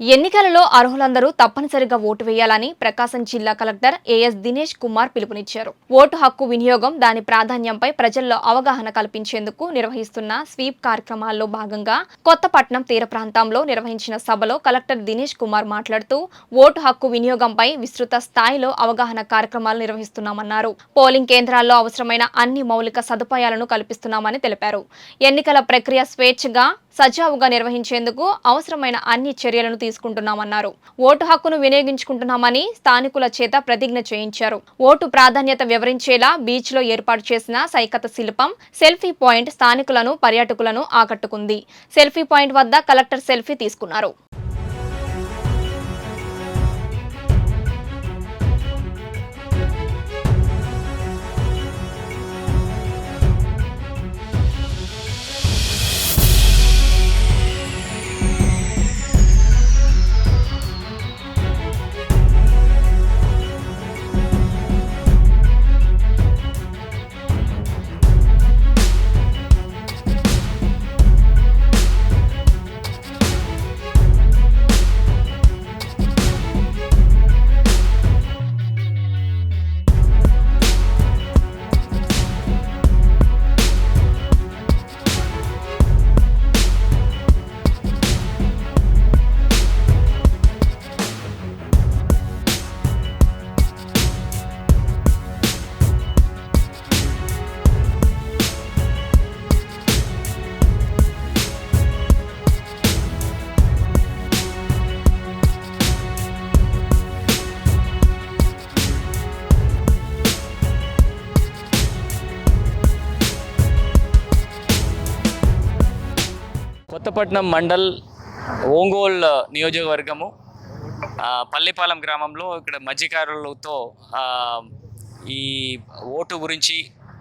ఎన్నికలలో అర్హులందరూ తప్పనిసరిగా ఓటు వేయాలని ప్రకాశం జిల్లా కలెక్టర్ ఏఎస్ దినేష్ కుమార్ పిలుపునిచ్చారు. ఓటు హక్కు వినియోగం, దాని ప్రాధాన్యంపై ప్రజల్లో అవగాహన కల్పించేందుకు నిర్వహిస్తున్న స్వీప్ కార్యక్రమాల్లో భాగంగా కొత్తపట్నం తీర ప్రాంతంలో నిర్వహించిన సభలో కలెక్టర్ దినేష్ కుమార్ మాట్లాడుతూ ఓటు హక్కు వినియోగంపై విస్తృత స్థాయిలో అవగాహన కార్యక్రమాలు నిర్వహిస్తున్నామన్నారు. పోలింగ్ కేంద్రాల్లో అవసరమైన అన్ని మౌలిక సదుపాయాలను కల్పిస్తున్నామని తెలిపారు. ఎన్నికల ప్రక్రియ స్వేచ్ఛగా, సజావుగా నిర్వహించేందుకు అవసరమైన అన్ని చర్యలను తీసుకుంటున్నామన్నారు. ఓటు హక్కును వినియోగించుకుంటున్నామని స్థానికుల చేత ప్రతిజ్ఞ చేయించారు. ఓటు ప్రాధాన్యత వివరించేలా బీచ్ లో ఏర్పాటు చేసిన సైకత శిల్పం, సెల్ఫీ పాయింట్ స్థానికులను, పర్యాటకులను ఆకట్టుకుంది. సెల్ఫీ పాయింట్ వద్ద కలెక్టర్ సెల్ఫీ తీసుకున్నారు. కొత్తపట్నం మండల్ ఒంగోల్ నియోజకవర్గము పల్లిపాలెం గ్రామంలో ఇక్కడ మత్స్యకారులతో ఈ ఓటు గురించి,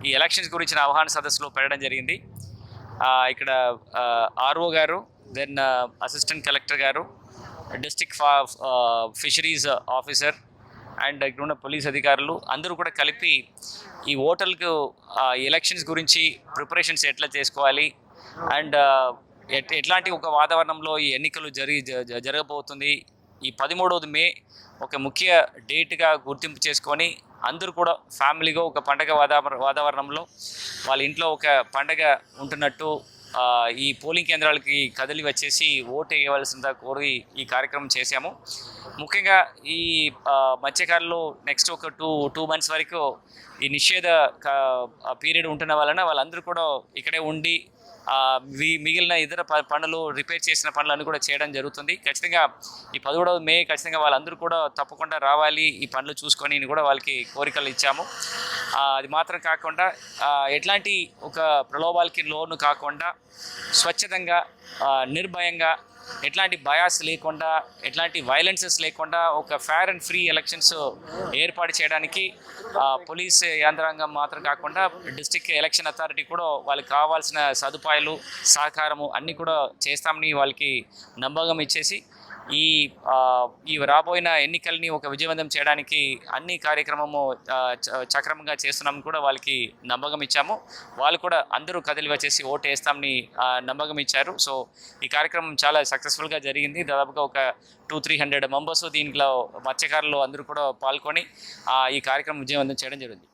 ఈ ఎలక్షన్స్ గురించిన అవగాహన సదస్సులో పెట్టడం జరిగింది. ఇక్కడ ఆర్ఓ గారు, దెన్ అసిస్టెంట్ కలెక్టర్ గారు, డిస్ట్రిక్ట్ ఫిషరీస్ ఆఫీసర్ అండ్ ఇక్కడ ఉన్న పోలీస్ అధికారులు అందరూ కూడా కలిపి ఈ ఓటర్లకు ఎలక్షన్స్ గురించి ప్రిపరేషన్స్ ఎట్లా చేసుకోవాలి అండ్ ఎట్లాంటి ఒక వాతావరణంలో ఈ ఎన్నికలు జరగబోతుంది. ఈ 13వ మే ఒక ముఖ్య డేట్గా గుర్తింపు చేసుకొని అందరూ కూడా ఫ్యామిలీగా ఒక పండగ వాతావరణంలో వాళ్ళ ఇంట్లో ఒక పండగ ఉంటున్నట్టు ఈ పోలింగ్ కేంద్రాలకి కదిలి వచ్చేసి ఓటు వేయవలసిందిగా కోరి ఈ కార్యక్రమం చేశాము. ముఖ్యంగా ఈ మత్స్యకారులు నెక్స్ట్ ఒక టూ మంత్స్ వరకు ఈ నిషేధ పీరియడ్ ఉంటున్న వలన వాళ్ళందరూ కూడా ఇక్కడే ఉండి మిగిలిన ఇతర పనులు, రిపేర్ చేసిన పనులన్నీ కూడా చేయడం జరుగుతుంది. ఖచ్చితంగా ఈ 17వ మే ఖచ్చితంగా వాళ్ళందరూ కూడా తప్పకుండా రావాలి, ఈ పనులు చూసుకొని కూడా వాళ్ళకి కోరికలు ఇచ్చాము. అది మాత్రం కాకుండా ఎట్లాంటి ఒక ప్రలోభాలకి లోను కాకుండా స్వచ్ఛందంగా, నిర్భయంగా, ఎట్లాంటి బయాస్ లేకుండా, ఎట్లాంటి వైలెన్సెస్ లేకుండా ఒక ఫేర్ అండ్ ఫ్రీ ఎలక్షన్స్ ఏర్పాటు చేయడానికి పోలీస్ యంత్రాంగం మాత్రం కాకుండా డిస్ట్రిక్ట్ ఎలక్షన్ అథారిటీ కూడా వాళ్ళకి కావాల్సిన సదుపాయాలు, సహకారము అన్నీ కూడా చేస్తామని వాళ్ళకి నమ్మకం ఇచ్చేసి ఈ రాబోయిన ఎన్నికల్ని ఒక విజయవంతం చేయడానికి అన్ని కార్యక్రమము చక్రమంగా చేస్తున్నామని కూడా వాళ్ళకి నమ్మకం ఇచ్చాము. వాళ్ళు కూడా అందరూ కదిలి వచ్చేసి ఓటు వేస్తామని నమ్మకం ఇచ్చారు. సో ఈ కార్యక్రమం చాలా సక్సెస్ఫుల్గా జరిగింది. దాదాపుగా ఒక 200-300 మెంబర్స్ దీంట్లో మత్స్యకారులు అందరూ కూడా పాల్గొని ఈ కార్యక్రమం విజయవంతం చేయడం జరిగింది.